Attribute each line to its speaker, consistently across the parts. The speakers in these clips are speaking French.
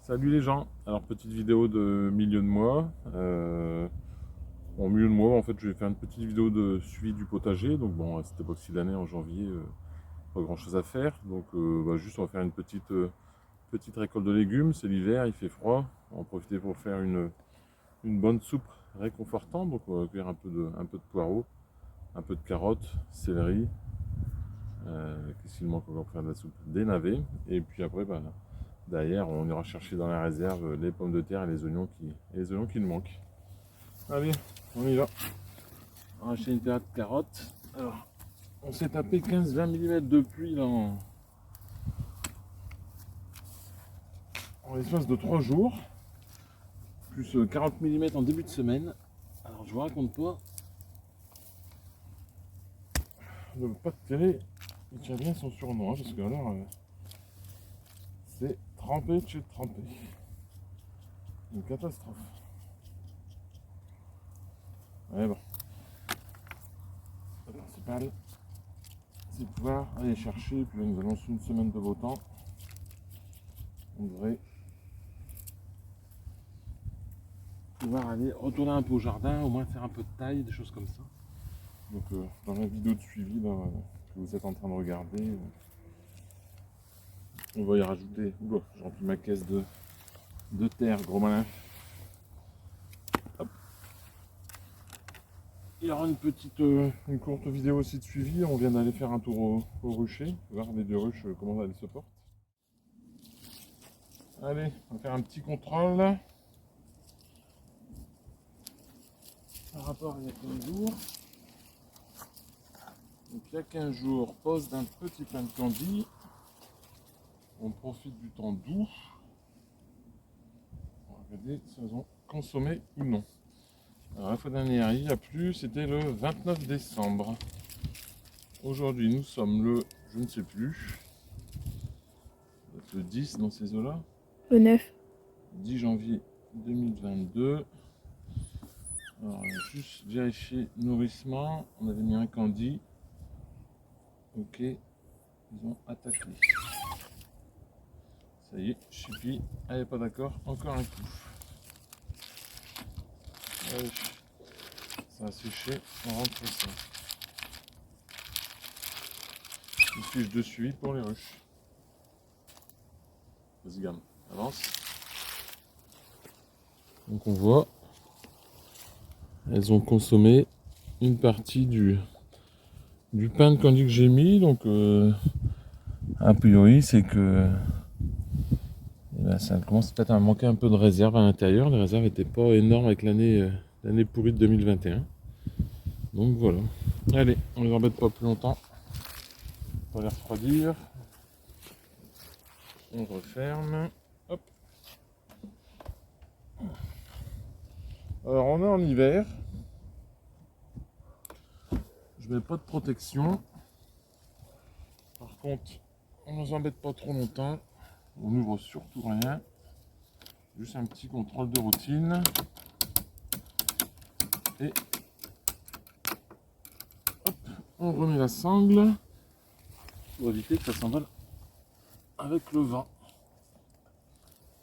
Speaker 1: Salut les gens, alors petite vidéo de milieu de mois. En milieu de mois, en fait, je vais faire une petite vidéo de suivi du potager. Donc bon, à cette époque-ci de l'année, en janvier, pas grand-chose à faire. Donc juste on va faire une petite récolte de légumes. C'est l'hiver, il fait froid. On va en profiter pour faire une bonne soupe réconfortante. Donc on va cuire un peu de poireaux, un peu de carottes, céleri. Qu'est-ce qu'il manque encore pour faire de la soupe? Des navets. Et puis après, derrière, on ira chercher dans la réserve les pommes de terre et les oignons qui nous manquent. Allez, on y va. On va acheter une paire de carottes. Alors, on s'est tapé 15-20 mm de pluie là, en l'espace de 3 jours. Plus 40 mm en début de semaine. Alors, je vous raconte pas. Le pas de télé, il tient bien son surnom, parce que alors, c'est trempé de chez trempé. Une catastrophe. Ouais, bon. Le principal, c'est de pouvoir aller chercher. Puis là, nous allons sur une semaine de beau temps. On devrait pouvoir aller retourner un peu au jardin, au moins faire un peu de taille, des choses comme ça. Donc dans la vidéo de suivi là, que vous êtes en train de regarder, on va y rajouter. Oula, j'ai rempli ma caisse de terre, gros malin. Hop. Il y aura une courte vidéo aussi de suivi. On vient d'aller faire un tour au rucher, voir les deux ruches comment elles se portent. Allez, on va faire un petit contrôle par rapport à il y a 15 jours. Donc il y a 15 jours, pose d'un petit pain de candy. On profite du temps doux. On va regarder si elles ont consommé ou non. Alors la fois dernière, il n'y a plu, c'était le 29 décembre. Aujourd'hui, nous sommes le, je ne sais plus, le 10 dans ces eaux-là.
Speaker 2: Le 9.
Speaker 1: 10 janvier 2022. Alors, on va juste vérifier nourrissement. On avait mis un candy. Ok, ils ont attaqué. Ça y est, Chippy, elle n'est pas d'accord, encore un coup. Allez, ça a séché, on rentre ça. Une fiche de suivi pour les ruches. Vas-y, gamme, avance. Donc on voit, elles ont consommé une partie du pain de candy que j'ai mis. Donc a priori, c'est que ça commence peut-être à manquer un peu de réserve à l'intérieur. Les réserves n'étaient pas énormes avec l'année pourrie de 2021. Donc voilà. Allez, on les embête pas plus longtemps. On va les refroidir. On referme. Hop. Alors on est en hiver. Je mets pas de protection. Par contre, on ne nous embête pas trop longtemps. On n'ouvre surtout rien. Juste un petit contrôle de routine. Et hop, on remet la sangle pour éviter que ça s'envole avec le vent.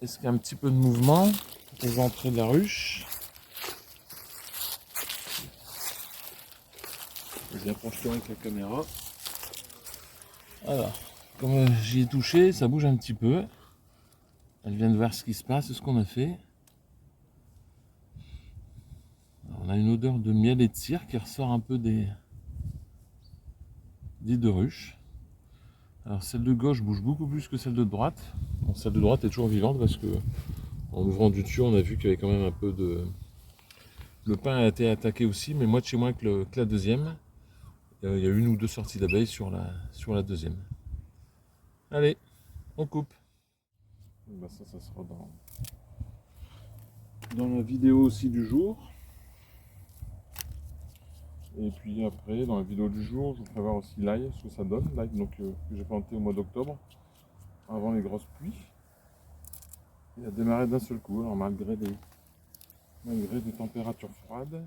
Speaker 1: Est-ce qu'il y a un petit peu de mouvement aux entrées de la ruche? Je vais approcher avec la caméra. Alors, comme j'y ai touché, ça bouge un petit peu. Elle vient de voir ce qui se passe, ce qu'on a fait. Alors, on a une odeur de miel et de cire qui ressort un peu des deux ruches. Alors celle de gauche bouge beaucoup plus que celle de droite. Bon, celle de droite est toujours vivante parce que en ouvrant du tuyau, on a vu qu'il y avait quand même un peu de... Le pain a été attaqué aussi, mais moi de chez moi que la deuxième. Il y a une ou deux sorties d'abeilles sur la deuxième. Allez, on coupe. Ça sera dans la vidéo aussi du jour. Et puis après, dans la vidéo du jour, je vous ferai voir aussi l'ail, ce que ça donne. L'ail donc, que j'ai planté au mois d'octobre, avant les grosses pluies. Il a démarré d'un seul coup, alors malgré des températures froides.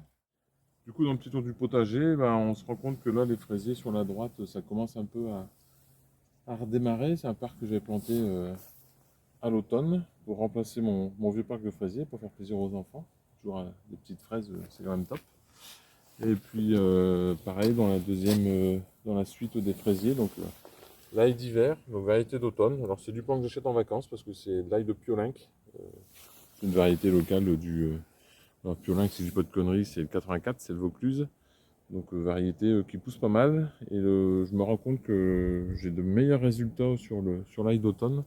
Speaker 1: Du coup, dans le petit tour du potager, on se rend compte que là, les fraisiers sur la droite, ça commence un peu à redémarrer. C'est un parc que j'avais planté à l'automne pour remplacer mon vieux parc de fraisiers pour faire plaisir aux enfants. Toujours des petites fraises, c'est quand même top. Et puis pareil dans la suite des fraisiers, donc l'ail d'hiver, donc variété d'automne. Alors c'est du plan que j'achète en vacances parce que c'est de l'ail de Piolinck. C'est une variété locale alors, Piolinck, c'est du pot de conneries, c'est le 84, c'est le Vaucluse. Donc variété qui pousse pas mal. Et je me rends compte que j'ai de meilleurs résultats sur l'ail d'automne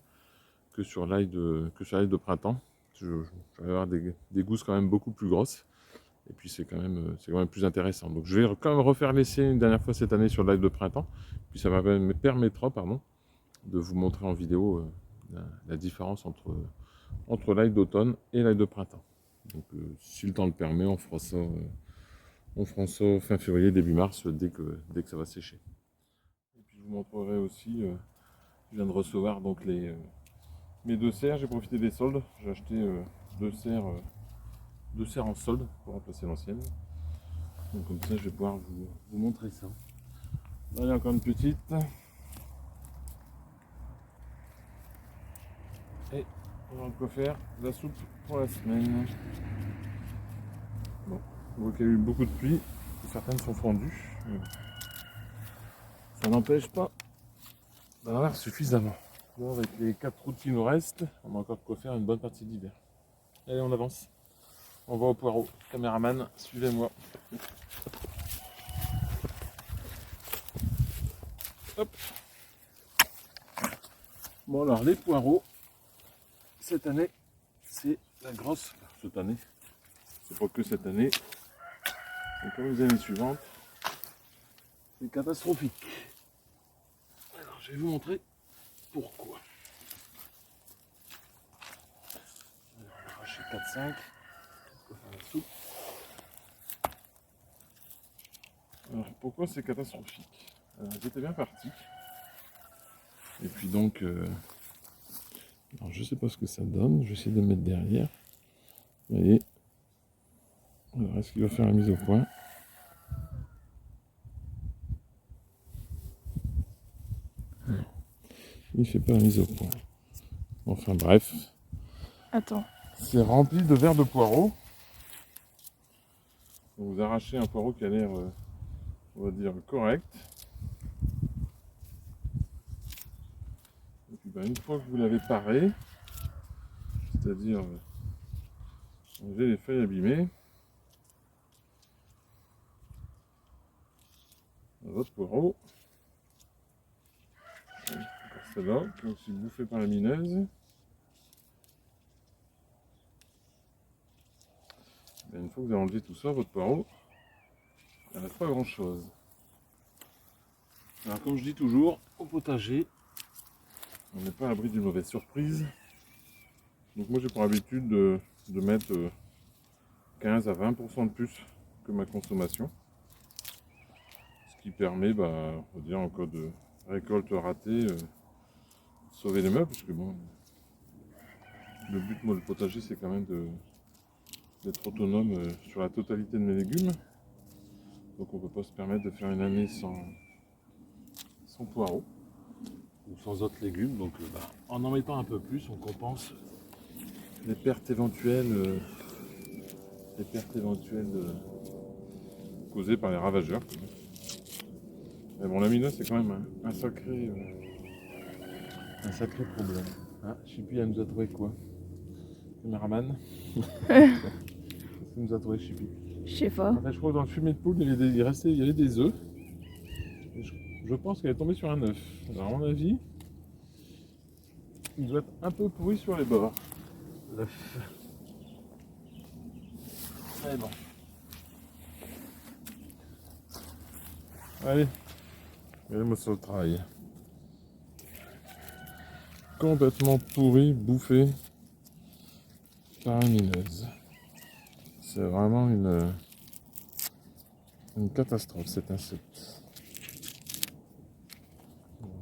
Speaker 1: que sur l'ail de printemps. Je vais avoir des gousses quand même beaucoup plus grosses. Et puis c'est quand même plus intéressant. Donc je vais quand même refaire l'essai une dernière fois cette année sur le live de printemps. Puis ça me permettra de vous montrer en vidéo la différence entre l'ail d'automne et l'ail de printemps. Donc si le temps le permet, on fera ça fin février, début mars, dès que ça va sécher. Et puis je vous montrerai aussi, je viens de recevoir donc mes 2 serres, j'ai profité des soldes. J'ai acheté 2 serres en solde pour remplacer l'ancienne. Donc comme ça je vais pouvoir vous montrer ça. Là il y a encore une petite. Et on va quoi faire de la soupe pour la semaine. Bon, on voit qu'il y a eu beaucoup de pluie, certaines sont fendues. Ça n'empêche pas d'en avoir suffisamment. Bon, avec les 4 routes qui nous restent, on a encore de quoi faire une bonne partie d'hiver. Allez, on avance. On va au poireau. Caméraman, suivez-moi. Hop. Bon alors les poireaux, cette année, c'est la grosse. Cette année, c'est pas que cette année, mais comme les années suivantes, c'est catastrophique. Alors je vais vous montrer pourquoi. Alors, on va arracher 4-5 pour faire la soupe. Alors pourquoi c'est catastrophique? Alors j'étais bien parti. Et puis donc, alors je sais pas ce que ça donne, je vais essayer de le mettre derrière. Vous voyez. Alors est-ce qu'il va faire la mise au point? Non, il fait pas la mise au point. Enfin bref.
Speaker 2: Attends.
Speaker 1: C'est rempli de verres de poireaux. Vous arrachez un poireau qui a l'air, on va dire, correct. Et puis une fois que vous l'avez paré, c'est-à-dire enlever les feuilles abîmées, votre poireau, encore celle-là, qui est aussi bouffée par la mineuse. Et une fois que vous avez enlevé tout ça, votre poireau, il ne reste pas grand-chose. Alors comme je dis toujours, au potager, on n'est pas à l'abri d'une mauvaise surprise. Donc moi j'ai pour habitude de mettre 15 à 20% de plus que ma consommation. Ce qui permet, on va dire en cas de récolte ratée, de sauver les meubles, parce que bon, le but moi le potager c'est quand même d'être autonome sur la totalité de mes légumes. Donc on ne peut pas se permettre de faire une année sans poireaux ou sans autres légumes. Donc en mettant un peu plus, on compense les pertes éventuelles, causées par les ravageurs. Mais bon, l'amineuse c'est quand même un sacré problème. Ah, Chippy elle nous a trouvé quoi? Caméraman. Qu'est-ce qu'il nous a trouvé Chippy?
Speaker 2: Je sais pas.
Speaker 1: Enfin, je crois que dans le fumier de poule il y avait des œufs. Je pense qu'elle est tombée sur un œuf. Alors à mon avis, il doit être un peu pourri sur les bords. L'œuf. Mais bon. Allez, regardez-moi sur le travail. Complètement pourri, bouffé par une mineuse. C'est vraiment une catastrophe cet insecte.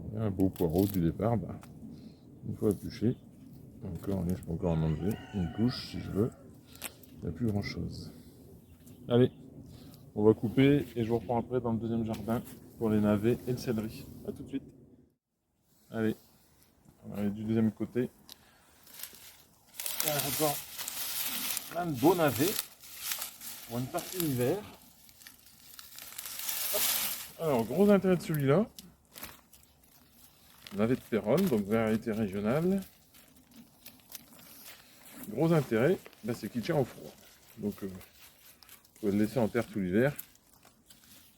Speaker 1: Il y a un beau poireau du départ, une fois épluché, je peux encore en enlever une couche si je veux. Il n'y a plus grand chose. Allez, on va couper et je vous reprends après dans le deuxième jardin pour les navets et le céleri. A tout de suite. Allez, on va aller du deuxième côté. Il y a encore plein de beaux navets pour une partie d'hiver. Alors, gros intérêt de celui-là. Navet de Péronne, donc variété régionale. Gros intérêt, ben, c'est qu'il tient au froid. Donc, vous pouvez le laisser en terre tout l'hiver,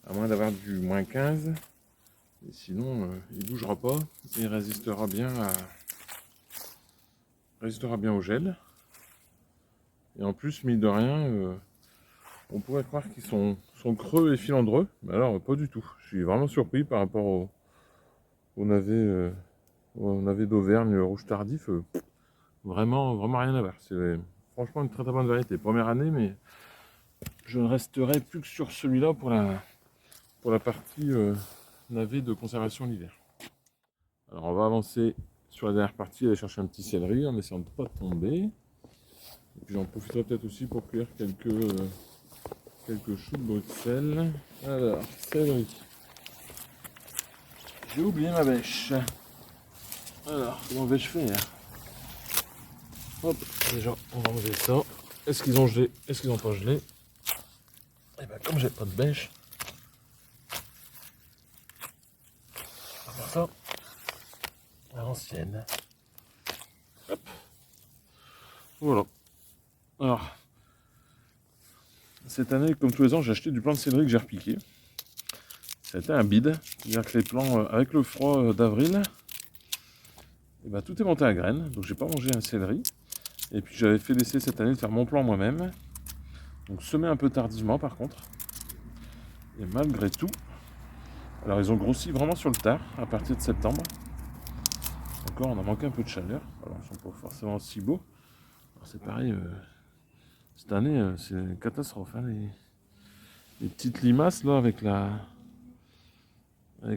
Speaker 1: à moins d'avoir du moins 15. Et sinon, il ne bougera pas et il résistera bien au gel. Et en plus, mine de rien, on pourrait croire qu'ils sont creux et filandreux, mais alors pas du tout. Je suis vraiment surpris par rapport au navet d'Auvergne rouge tardif. Vraiment rien à voir. C'est franchement une très bonne variété. Première année, mais je ne resterai plus que sur celui-là pour la partie navet de conservation l'hiver. Alors on va avancer sur la dernière partie, aller chercher un petit céleri en essayant de ne pas tomber. Et puis j'en profiterai peut-être aussi pour cuire quelques choux de Bruxelles. Alors, céleri. J'ai oublié ma bêche. Alors, comment vais-je faire? Hop, déjà, on va enlever ça. Est-ce qu'ils ont gelé? Est-ce qu'ils n'ont pas gelé? Et bien, comme j'ai pas de bêche, on va faire ça à l'ancienne. Hop. Voilà. Alors, cette année, comme tous les ans, j'ai acheté du plant de céleri que j'ai repiqué. C'était un bide, c'est-à-dire que les plants, avec le froid d'avril, et ben, tout est monté à graines, donc j'ai pas mangé un céleri. Et puis j'avais fait l'essai cette année de faire mon plan moi-même, donc semé un peu tardivement par contre. Et malgré tout, alors ils ont grossi vraiment sur le tard, à partir de septembre. Encore on a manqué un peu de chaleur, alors ils sont pas forcément si beaux. Alors c'est pareil, cette année c'est une catastrophe, hein, les petites limaces là avec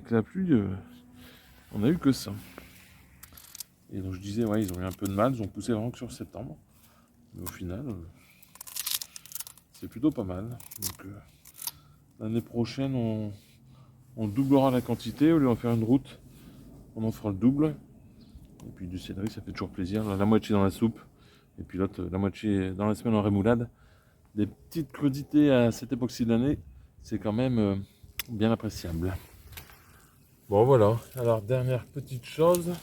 Speaker 1: la pluie, on a eu que ça. Et donc je disais, ouais, ils ont eu un peu de mal, ils ont poussé vraiment que sur septembre. Mais au final, c'est plutôt pas mal. Donc l'année prochaine, on doublera la quantité. Au lieu d'en faire une route, on en fera le double. Et puis du céleri, ça fait toujours plaisir. La moitié dans la soupe, et puis l'autre, la moitié dans la semaine en rémoulade. Des petites crudités à cette époque-ci de l'année, c'est quand même bien appréciable. Bon voilà, alors dernière petite chose.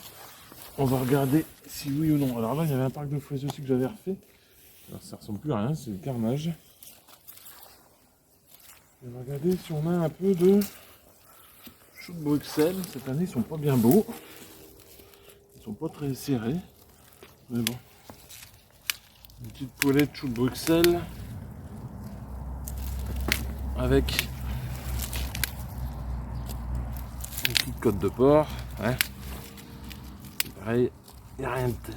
Speaker 1: On va regarder si oui ou non. Alors là, il y avait un parc de fraises aussi que j'avais refait. Alors ça ressemble plus à rien, c'est le carnage. On va regarder si on a un peu de choux de Bruxelles. Cette année, ils sont pas bien beaux. Ils sont pas très serrés. Mais bon. Une petite poêlée de choux de Bruxelles. Avec une petite côte de porc. Ouais. Pareil, il n'y a rien de tel.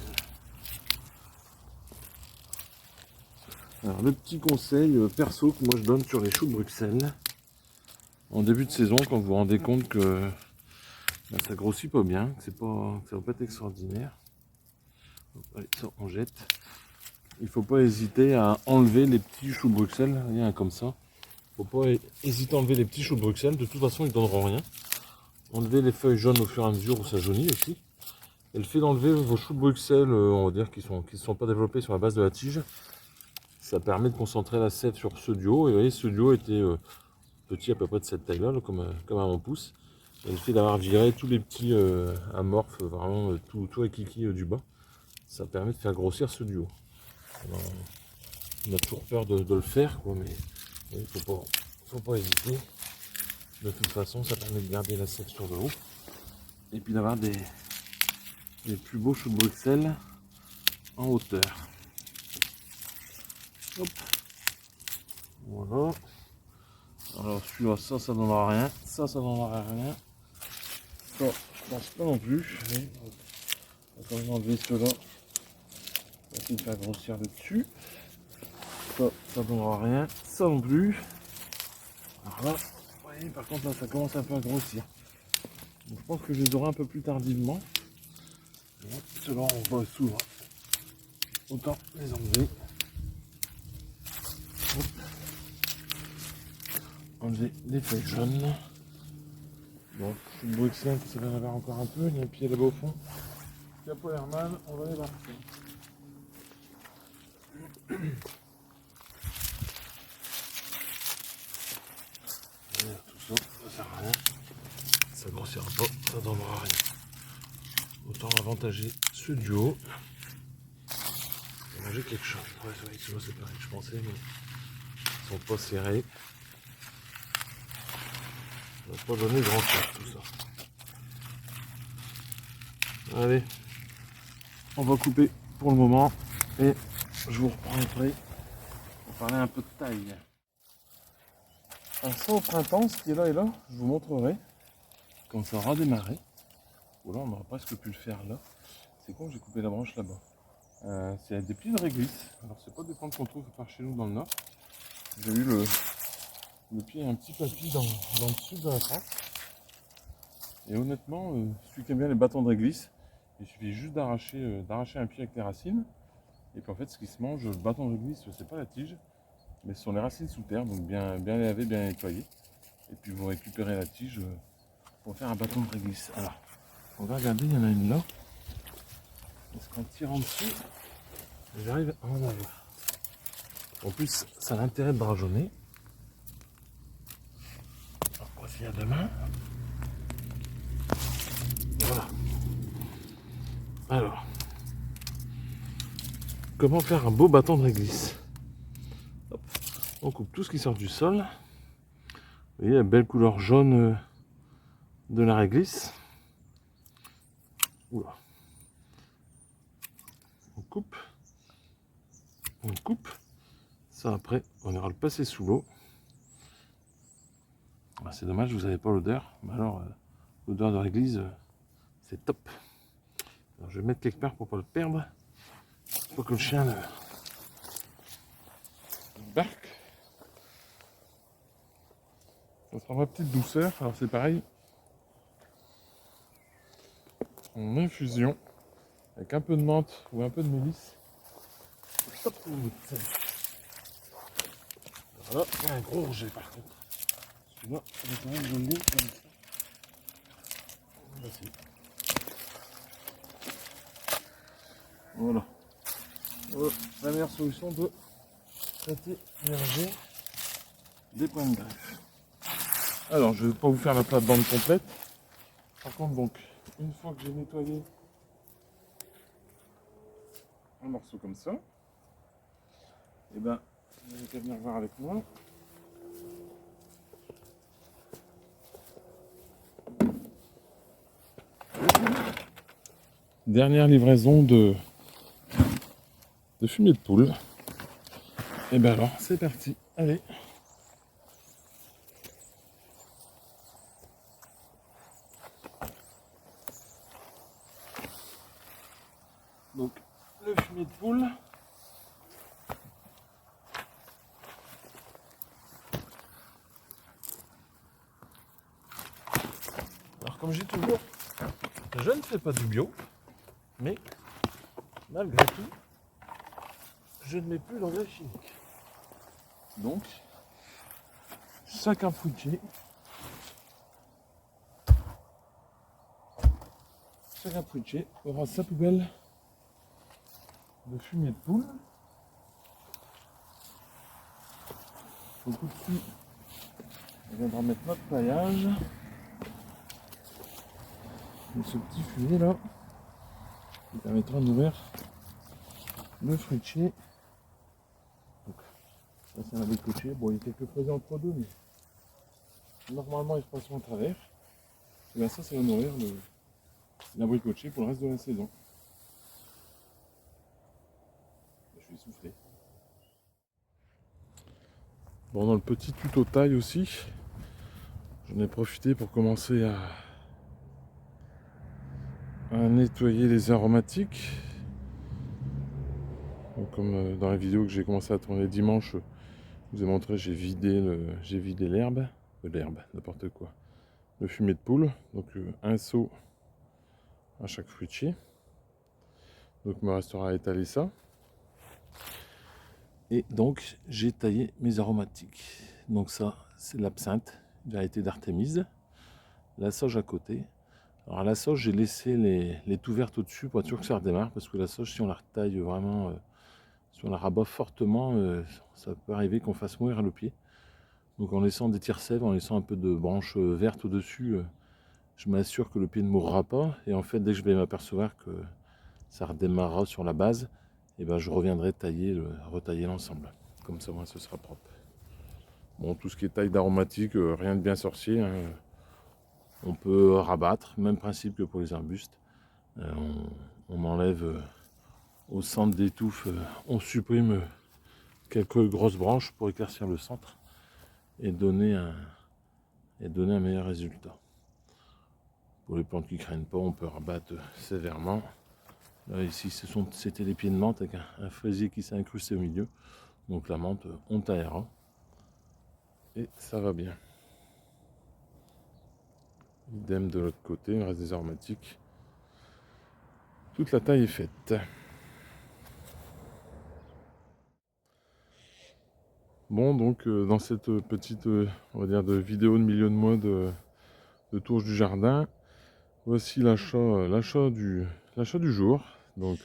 Speaker 1: Alors le petit conseil perso que moi je donne sur les choux de Bruxelles, en début de saison, quand vous vous rendez compte que ça grossit pas bien, que ça va pas être extraordinaire, allez, ça on jette. Il faut pas hésiter à enlever les petits choux de Bruxelles, il y en a comme ça. Faut pas hésiter à enlever les petits choux de Bruxelles, de toute façon ils donneront rien. Enlevez les feuilles jaunes au fur et à mesure où ça jaunit aussi. Et le fait d'enlever vos choux de Bruxelles, on va dire qui ne sont pas développés sur la base de la tige, ça permet de concentrer la sève sur ce duo. Et vous voyez, ce duo était petit à peu près de cette taille-là, comme à mon pouce. Et le fait d'avoir viré tous les petits amorphes, vraiment tout les kikis du bas, ça permet de faire grossir ce duo. Alors, on a toujours peur de le faire, quoi, mais il ne faut pas hésiter. De toute façon, ça permet de garder la sève sur le haut. Et puis d'avoir des plus beaux choux de Bruxelles en hauteur. Hop. Voilà. Alors celui-là, ça donnera rien. Ça donnera rien. Ça, je pense pas non plus. Mais on va quand même enlever ceux-là. On va essayer de faire grossir le dessus. Ça donnera rien. Ça non plus. Alors là, vous voyez, par contre là, ça commence un peu à grossir. Donc, je pense que je les aurai un peu plus tardivement. Ceux-là, on va s'ouvrir. Autant les enlever. Hop. Enlever les feuilles jaunes. Bon, je suis de Bruxelles, ça va y en avoir encore un peu. Il y a un pied là-bas au fond. Capo Herman, on va les marquer.
Speaker 3: Tout ça, ça sert à rien. Ça grossira pas, ça donnera rien. Autant avantager ceux du haut. Et manger quelque chose. Ouais, c'est vrai que c'est pareil que je pensais, mais ils sont pas serrés. Ça va pas donner grand chose tout ça. Allez, on va couper pour le moment et je vous reprends après pour parler un peu de taille. Alors ça au printemps, ce qui est là et là, je vous montrerai quand ça aura démarré. Ou là on aurait presque pu le faire là. C'est con, j'ai coupé la branche là-bas. C'est des plis de réglisse. Alors c'est pas des plantes qu'on trouve par chez nous dans le nord. J'ai eu le pied un petit papy dans le sud de la France. Et honnêtement, celui qui aime bien les bâtons de réglisse, il suffit juste d'arracher un pied avec les racines. Et puis en fait, ce qui se mange, le bâton de réglisse, c'est pas la tige, mais ce sont les racines sous terre, donc bien lavées, bien nettoyées. Et puis vous récupérez la tige pour faire un bâton de réglisse. Alors, on va regarder, il y en a une là. Est-ce qu'en tirant dessus, j'arrive à en avoir? En plus, ça a l'intérêt de brajonner. Alors, voici à deux mains. Voilà. Alors, comment faire un beau bâton de réglisse? Hop. On coupe tout ce qui sort du sol. Vous voyez la belle couleur jaune de la réglisse. Oula. On coupe. On coupe. Ça après, on ira le passer sous l'eau. Ah, c'est dommage, vous n'avez pas l'odeur. Mais alors, l'odeur de réglisse, c'est top. Alors, je vais mettre quelque part pour pas le perdre. Pour que le chien ne barque. Ça sera ma petite douceur. Alors c'est pareil. En infusion. Avec un peu de menthe ou un peu de mélisse. Top. Voilà, c'est un gros jet par contre. Celui-là, ça va quand même jaune comme ça. Voici. Voilà. La meilleure solution de traiter l'énergie des points de greffe. Alors, je ne vais pas vous faire la plate-bande complète. Par contre, donc, une fois que j'ai nettoyé un morceau comme ça, et ben, vous n'avez qu'à venir voir avec moi. Dernière livraison de fumée de poule. Et ben alors, c'est parti. Allez. Donc, le fumier de poule. Alors, comme j'ai toujours, je ne fais pas du bio, mais malgré tout, je ne mets plus d'engrais chimique. Donc, chacun fruitier aura sa poubelle de fumier de poule. Au coup dessus, on viendra mettre notre paillage. Et ce petit fumier là, qui permettra d'ouvrir le fruitier. Donc, ça c'est un abricottier. Bon, il y a quelques fraisiers entre deux, mais normalement ils se passeront à travers. Et bien ça va nourrir l'abricottier pour le reste de la saison. Je vais souffler. Bon, dans le petit tuto taille aussi, j'en ai profité pour commencer à nettoyer les aromatiques. Donc, comme dans la vidéo que j'ai commencé à tourner dimanche, je vous ai montré, j'ai vidé l'herbe, n'importe quoi. Le fumier de poule, donc un seau à chaque fruitier. Donc il me restera à étaler ça. Et donc j'ai taillé mes aromatiques. Donc ça c'est l'absinthe, variété d'Artémise. La sauge à côté. Alors la sauge j'ai laissé les tout vertes au-dessus pour être sûr que ça redémarre. Parce que la sauge si on la retaille vraiment si on la rabat fortement, ça peut arriver qu'on fasse mourir le pied. Donc en laissant des tire-sève, en laissant un peu de branches vertes au-dessus, je m'assure que le pied ne mourra pas. Et en fait, dès que je vais m'apercevoir que ça redémarrera sur la base, et ben je reviendrai retailler l'ensemble. Comme ça, moi, ce sera propre. Bon, tout ce qui est taille d'aromatique, rien de bien sorcier, hein. On peut rabattre, même principe que pour les arbustes. On enlève au centre des touffes, on supprime quelques grosses branches pour éclaircir le centre et donner un meilleur résultat. Pour les plantes qui ne craignent pas, on peut rabattre sévèrement. Là, ici, c'était les pieds de menthe avec un fraisier qui s'est incrusté au milieu. Donc la menthe, on taillera. Et ça va bien. Idem de l'autre côté, il reste des aromatiques. Toute la taille est faite. Bon, donc dans cette petite, on va dire, de vidéo de milieu de mois de tour du jardin, voici l'achat du jour. Donc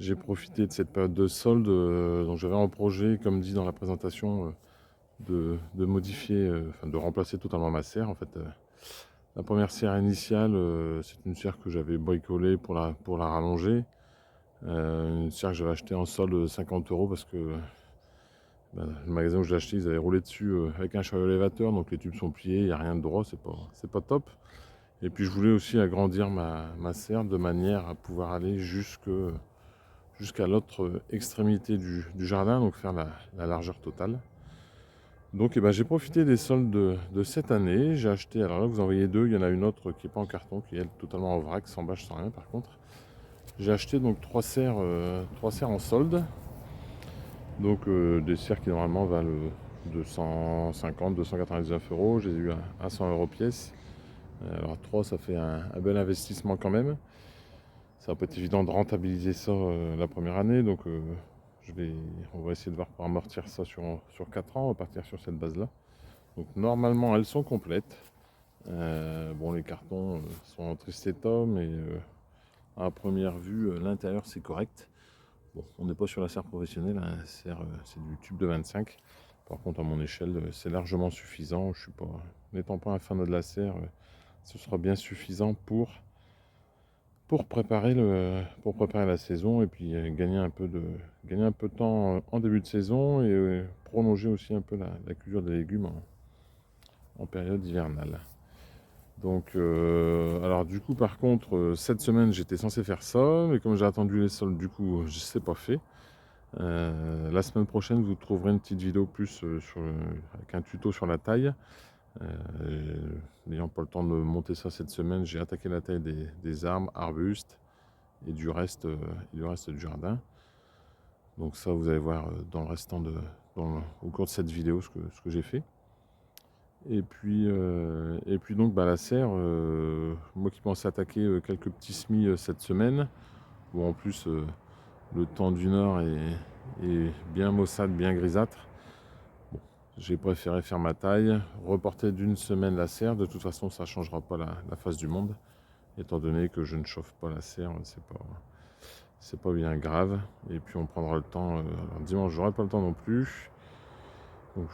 Speaker 3: j'ai profité de cette période de solde. Donc j'avais un projet, comme dit dans la présentation, de modifier, de remplacer totalement ma serre. En fait, la première serre initiale, c'est une serre que j'avais bricolée pour la rallonger. Une serre que j'avais achetée en solde 50 € parce que le magasin où je l'ai acheté, ils avaient roulé dessus avec un chariot élévateur, donc les tubes sont pliés, il n'y a rien de droit, c'est pas top. Et puis je voulais aussi agrandir ma serre de manière à pouvoir aller jusqu'à l'autre extrémité du jardin, donc faire la largeur totale. Donc j'ai profité des soldes de cette année. J'ai acheté, alors là vous en voyez deux, il y en a une autre qui n'est pas en carton, qui est elle totalement en vrac, sans bâche, sans rien par contre. J'ai acheté donc trois serres en solde. Donc des serres qui normalement valent 250, 299 €. J'ai eu à 100 € pièce. Alors 3, ça fait un bel investissement quand même. Ça va pas être évident de rentabiliser ça la première année. Donc on va essayer de voir pour amortir ça sur 4 ans. On va partir sur cette base-là. Donc normalement, elles sont complètes. Bon, les cartons sont en triste état, mais à première vue, l'intérieur c'est correct. Bon, on n'est pas sur la serre professionnelle, hein, c'est du tube de 25. Par contre, à mon échelle, c'est largement suffisant. Je suis pas, n'étant pas un fan de la serre, ce sera bien suffisant pour préparer la saison et puis gagner un peu de temps en début de saison et prolonger aussi un peu la culture des légumes en période hivernale. Donc, alors du coup, par contre, cette semaine, j'étais censé faire ça, mais comme j'ai attendu les soldes, du coup, je ne sais pas fait. La semaine prochaine, vous trouverez une petite vidéo plus avec un tuto sur la taille. N'ayant pas le temps de monter ça cette semaine, j'ai attaqué la taille des arbres, arbustes et du reste du jardin. Donc ça, vous allez voir dans le restant au cours de cette vidéo ce que j'ai fait. Et puis donc la serre, moi qui pensais attaquer quelques petits semis cette semaine, où en plus le temps du nord est bien maussade, bien grisâtre. Bon, j'ai préféré faire ma taille, reporter d'une semaine la serre. De toute façon, ça ne changera pas la face du monde. Étant donné que je ne chauffe pas la serre, c'est pas bien grave. Et puis on prendra le temps. Alors, dimanche, j'aurai pas le temps non plus. Donc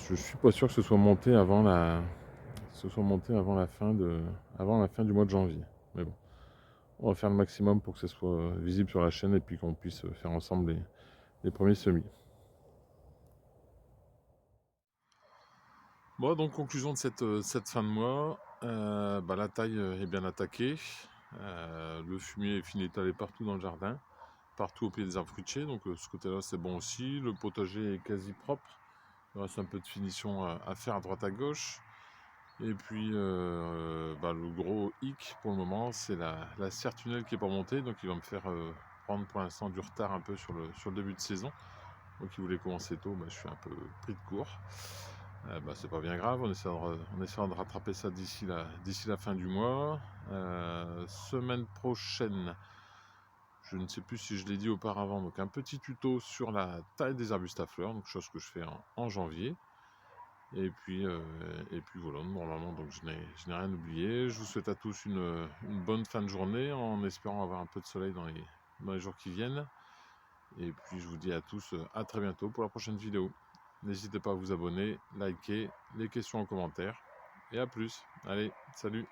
Speaker 3: je suis pas sûr que ce soit monté avant la fin du mois de janvier. Mais bon, on va faire le maximum pour que ce soit visible sur la chaîne et puis qu'on puisse faire ensemble les premiers semis. Bon, donc conclusion de cette fin de mois, la taille est bien attaquée, le fumier est fini d'étaler partout dans le jardin, partout au pied des arbres fruitiers, donc ce côté-là c'est bon aussi, le potager est quasi propre, il reste un peu de finition à faire à droite à gauche, et puis le gros hic pour le moment c'est la serre tunnel qui n'est pas montée, donc il va me faire prendre pour l'instant du retard un peu sur le début de saison. Moi qui voulais commencer tôt, je suis un peu pris de court. C'est pas bien grave, on essaiera de rattraper ça d'ici la fin du mois. Semaine prochaine, je ne sais plus si je l'ai dit auparavant, donc un petit tuto sur la taille des arbustes à fleurs, donc chose que je fais en janvier. Et puis voilà, normalement donc je n'ai rien oublié. Je vous souhaite à tous une bonne fin de journée en espérant avoir un peu de soleil dans les jours qui viennent.
Speaker 1: Et puis je vous dis à tous à très bientôt pour la prochaine vidéo. N'hésitez pas à vous abonner, liker, les questions en commentaire. Et à plus. Allez, salut.